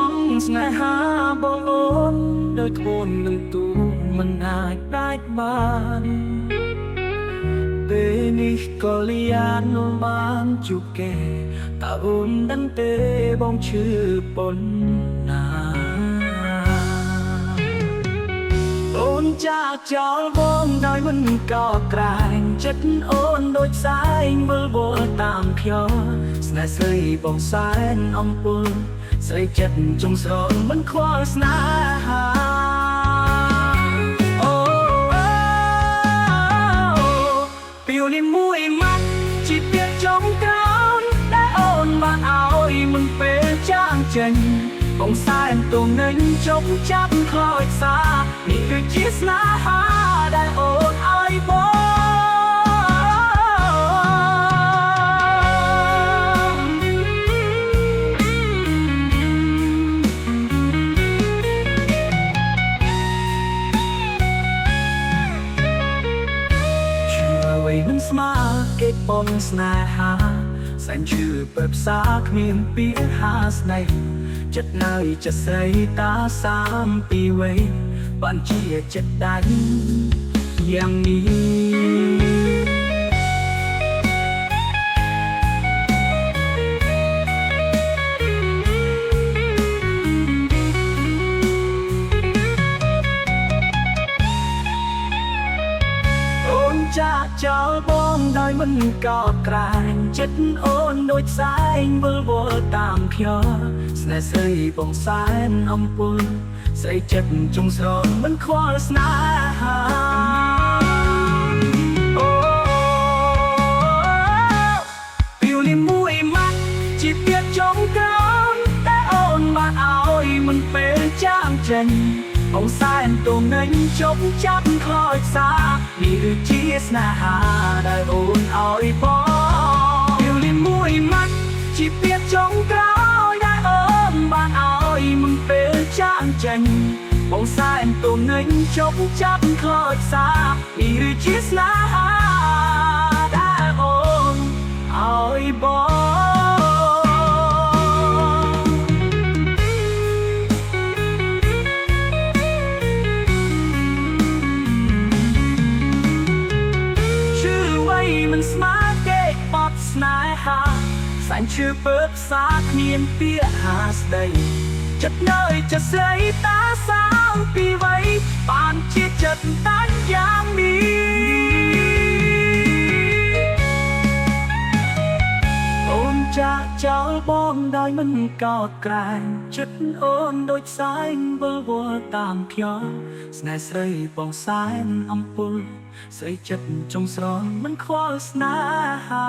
ងស្នេហាបងអូនដោយខ្លួននឹងទូមិនអាចដាច់បានពេលនេះក៏លៀនបានជួបគេតើអូនដឹងទេបងឈឺប៉ុណ្ណាអូនចាកចោលបងដោយមិនកោតក្រែងចិត្តអូនដូចផ្សែងវិលវល់តាមខ្យល់ស្នេហ៍ស្រីបងសែនអំពើស្រីចិត្តចង់ស្រន់មិនខ្វល់ស្នេហាពីលីមួយម៉ាត់ជីវិតចុងក្រោយដែលអូនបានឲ្យមិនពេលចាងចេញបងសែនទូនឹងជប់ចាប់ខ្លោចសានេះគឺជាស្នេហាដែលអូនឲ្យបងជឿអ្វីមិនស្មើគេប៉ុនស្នេហាសែនជឿបែបសាគ្មានពីហាស្នេហ៍ចិត្តនៅចិត្តស្រីតាសាមពីវ័យបានជាចិត្តដាច់យ៉ាងនេះអូនចាកចោលបងដោយមិនកោតក្រែងចិត្តអូនដូចផ្សែងវិលវល់តាមខ្យល់ស្នេហ៍ស្រីបងសែនអំពើស្រីចិត្តចង់ស្រន់មិនខ្វល់ស្នេហាអូពីលីមួយម៉ាត់ជីវិតចុងក្រោយតែអូនបានឲ្យមិនពេលចាងចេញបងសែនទូនឹងជប់ចាប់ខ្លោចសានេះគឺជាស្នេហាដែលអូនឲ្យបងពីលីមួយម៉ាត់ជីវិតចុងក្រោយដែលអូនបានឲ្យមិនពេលចាងចេញបងសែនទូនឹងជប់ចាប់ខ្លោចសានេះគឺជាស្នេហាដែលអូនឲ្យបងមិនស្មើគេបត់ស្នេហាសែនជឿពើផ្សាគ្មានពាក្យហាស្ដីចិត្តនៅចិត្តស្រីតាសាងពីវ័យបានជាចិត្តតាច់យ៉ាងនេះអូនចាកចោលបងដោយមិនកោតក្រែងចិត្តអូនដូចផ្សែងវិលវល់តាមខ្យល់ស្នេហ៍ស្រីបងសែនអំពើស្រីចិត្តចង់ស្រន់មិនខ្វល់ស្នេហា